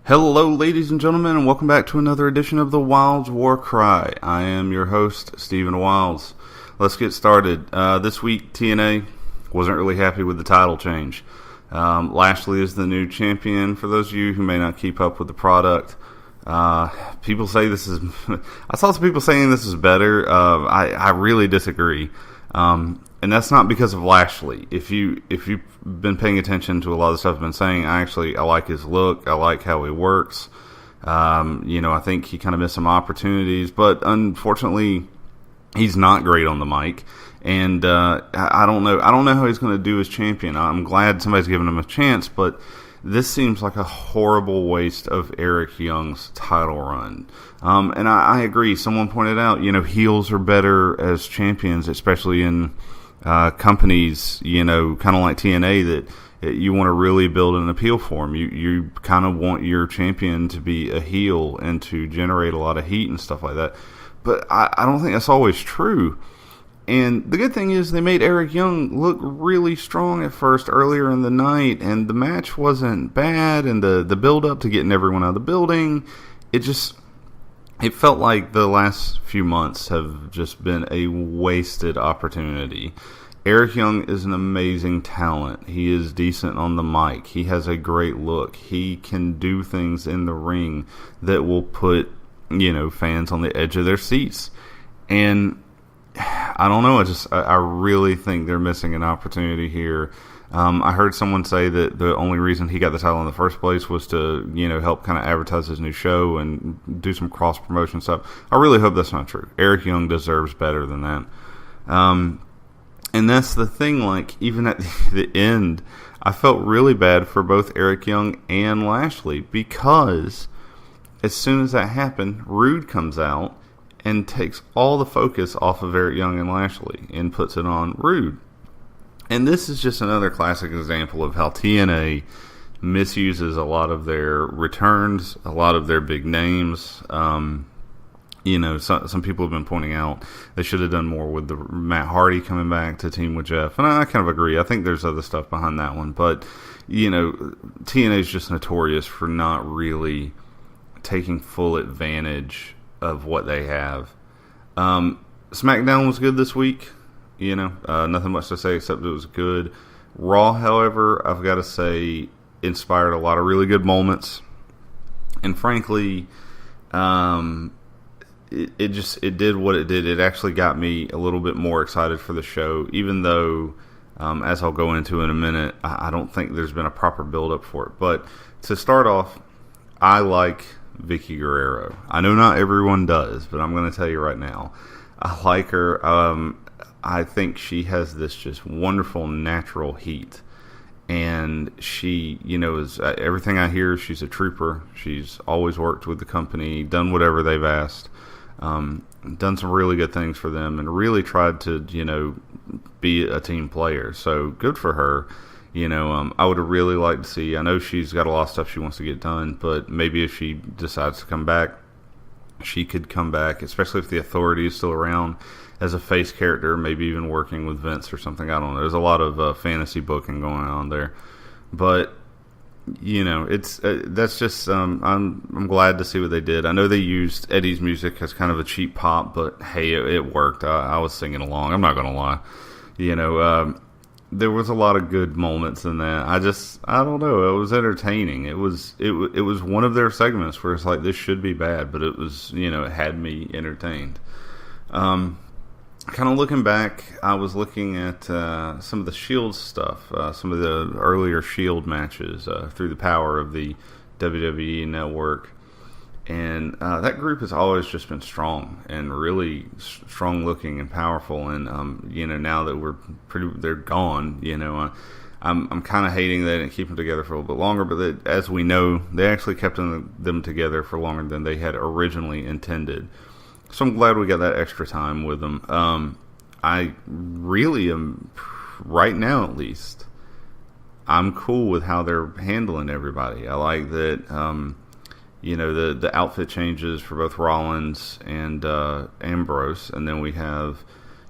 Hello, ladies and gentlemen, and welcome back to another edition of the Wilds War Cry. I am your host, Stephen Wilds. Let's get started. This week, TNA wasn't really happy with the title change. Lashley is the new champion. For those of you who may not keep up with the product, people say this is... I saw some people saying this is better. I really disagree. And that's not because of Lashley. If you've been paying attention to a lot of the stuff I've been saying, I like his look. I like how he works. I think he kind of missed some opportunities, but unfortunately, he's not great on the mic. And I don't know how he's going to do as champion. I'm glad somebody's giving him a chance, but this seems like a horrible waste of Eric Young's title run. And I agree. Someone pointed out, heels are better as champions, especially in companies, kind of like TNA, that you want to really build an appeal for them. You kind of want your champion to be a heel and to generate a lot of heat and stuff like that. But I don't think that's always true. And the good thing is they made Eric Young look really strong at first earlier in the night, and the match wasn't bad, and the build-up to getting everyone out of the building, it felt like the last few months have just been a wasted opportunity. Eric Young is an amazing talent. He is decent on the mic. He has a great look. He can do things in the ring that will put, fans on the edge of their seats. And I don't know. I really think they're missing an opportunity here. I heard someone say that the only reason he got the title in the first place was to, help kind of advertise his new show and do some cross-promotion stuff. I really hope that's not true. Eric Young deserves better than that. And that's the thing, even at the end, I felt really bad for both Eric Young and Lashley, because as soon as that happened, Rude comes out and takes all the focus off of Eric Young and Lashley and puts it on Rude. And this is just another classic example of how TNA misuses a lot of their returns, a lot of their big names. Some people have been pointing out they should have done more with the Matt Hardy coming back to team with Jeff. And I kind of agree. I think there's other stuff behind that one. But, TNA is just notorious for not really taking full advantage of what they have. SmackDown was good this week. Nothing much to say except it was good. Raw, however, I've got to say, inspired a lot of really good moments. And frankly, it did what it did. It actually got me a little bit more excited for the show, even though, as I'll go into in a minute, I don't think there's been a proper build-up for it. But to start off, I like Vickie Guerrero. I know not everyone does, but I'm going to tell you right now, I like her. I think she has this just wonderful natural heat, and she, is everything I hear. She's a trooper. She's always worked with the company, done whatever they've asked, done some really good things for them, and really tried to, be a team player. So good for her. I would have really liked to see, I know she's got a lot of stuff she wants to get done, but maybe if she decides to come back, she could come back, especially if the Authority is still around, as a face character, maybe even working with Vince or something. I don't know. There's a lot of fantasy booking going on there. But, it's that's just, I'm glad to see what they did. I know they used Eddie's music as kind of a cheap pop, but hey, it worked. I was singing along. I'm not going to lie. There was a lot of good moments in that. I don't know. It was entertaining. It was one of their segments where it's like, this should be bad, but it was, it had me entertained. Kind of looking back, I was looking at some of the Shield stuff, some of the earlier Shield matches through the power of the WWE Network. And that group has always just been strong and really strong looking and powerful. And, now that they're gone, I'm kind of hating they didn't keep them together for a little bit longer. But as we know, they actually kept them together for longer than they had originally intended. So I'm glad we got that extra time with them. I really am, right now at least, I'm cool with how they're handling everybody. I like that, the outfit changes for both Rollins and Ambrose. And then we have,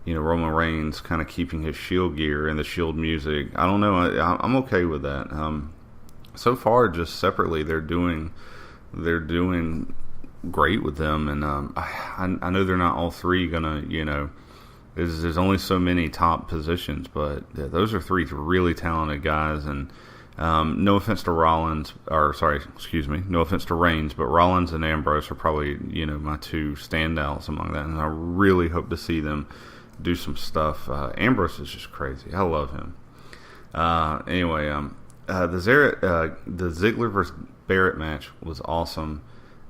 Roman Reigns kind of keeping his Shield gear and the Shield music. I don't know. I'm okay with that. So far, just separately, they're doing they're doing great with them, and I know they're not all three gonna, there's only so many top positions, but yeah, those are three really talented guys. And no offense to Rollins, or sorry, excuse me, no offense to Reigns, but Rollins and Ambrose are probably my two standouts among that, and I really hope to see them do some stuff. Ambrose is just crazy. I love him. Anyway, the Ziggler versus Barrett match was awesome.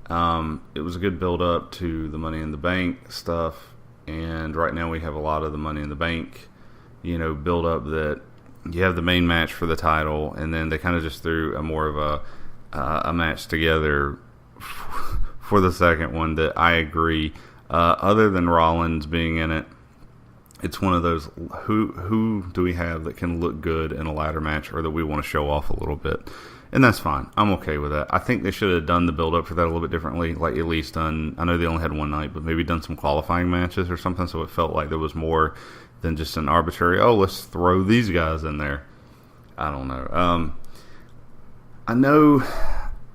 It was a good build up to the Money in the Bank stuff, and right now we have a lot of the Money in the Bank, build up that you have the main match for the title, and then they kind of just threw a more of a match together for the second one that I agree. Other than Rollins being in it, it's one of those who do we have that can look good in a ladder match, or that we want to show off a little bit. And that's fine. I'm okay with that. I think they should have done the build-up for that a little bit differently. Like, at least done, I know they only had one night, but maybe done some qualifying matches or something, so it felt like there was more than just an arbitrary, let's throw these guys in there. I don't know. I know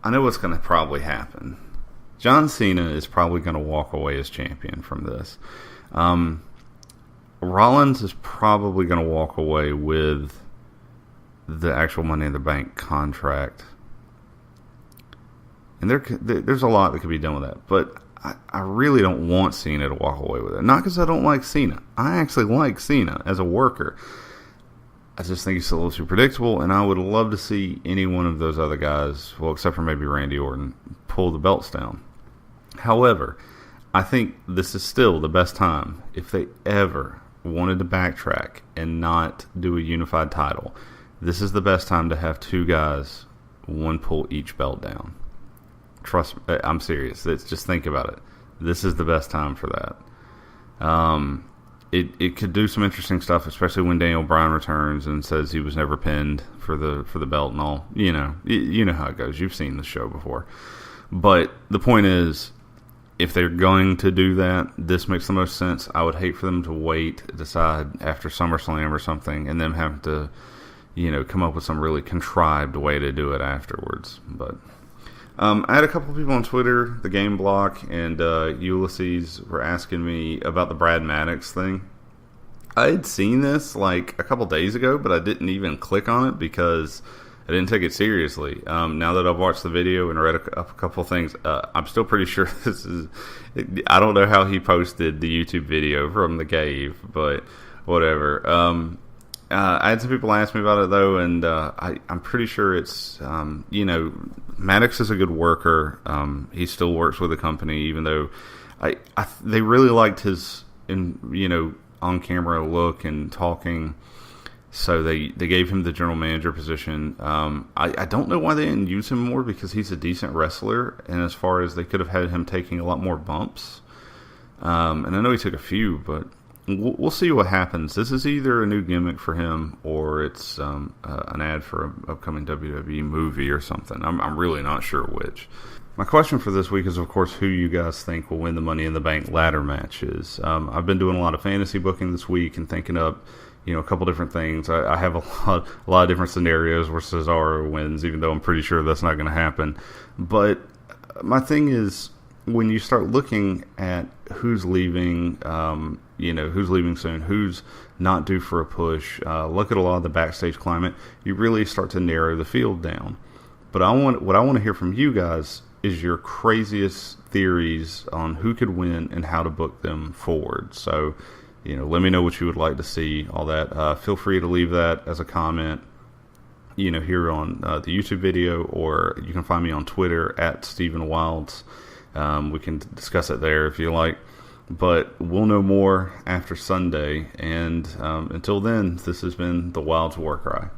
what's going to probably happen. John Cena is probably going to walk away as champion from this. Rollins is probably going to walk away with the actual Money in the Bank contract, and there's a lot that could be done with that, but I really don't want Cena to walk away with it. Not because I don't like Cena. I actually like Cena as a worker. I just think he's a little too predictable, and I would love to see any one of those other guys, well, except for maybe Randy Orton, pull the belts down. However, I think this is still the best time, if they ever wanted to backtrack and not do a unified title, this is the best time to have two guys, one pull each belt down. Trust me, I'm serious. Just think about it. This is the best time for that. It could do some interesting stuff, especially when Daniel Bryan returns and says he was never pinned for the belt and all. You know how it goes. You've seen the show before. But the point is, if they're going to do that, this makes the most sense. I would hate for them to wait, decide after SummerSlam or something, and them having to, come up with some really contrived way to do it afterwards. But I had a couple of people on Twitter, the Game Block and Ulysses, were asking me about the Brad Maddox thing. I had seen this like a couple days ago, but I didn't even click on it because I didn't take it seriously. Now that I've watched the video and read a couple of things, I'm still pretty sure this is... I don't know how he posted the YouTube video from the cave, but whatever. I had some people ask me about it, though, and I'm pretty sure it's, Maddox is a good worker. He still works with the company, even though they really liked his, on-camera look and talking, so they gave him the general manager position. I don't know why they didn't use him more, because he's a decent wrestler, and as far as they could have had him taking a lot more bumps. And I know he took a few, but we'll see what happens. This is either a new gimmick for him, or it's an ad for an upcoming WWE movie or something. I'm really not sure which. My question for this week is, of course, who you guys think will win the Money in the Bank ladder matches. I've been doing a lot of fantasy booking this week and thinking up, a couple different things. I have a lot of different scenarios where Cesaro wins, even though I'm pretty sure that's not going to happen. But my thing is, when you start looking at who's leaving, who's leaving soon, who's not due for a push, look at a lot of the backstage climate, you really start to narrow the field down. But what I want to hear from you guys is your craziest theories on who could win and how to book them forward. So, let me know what you would like to see, all that. Feel free to leave that as a comment, here on the YouTube video, or you can find me on Twitter at Stephen Wilds. We can discuss it there if you like. But we'll know more after Sunday. And until then, this has been the Wilds War Cry.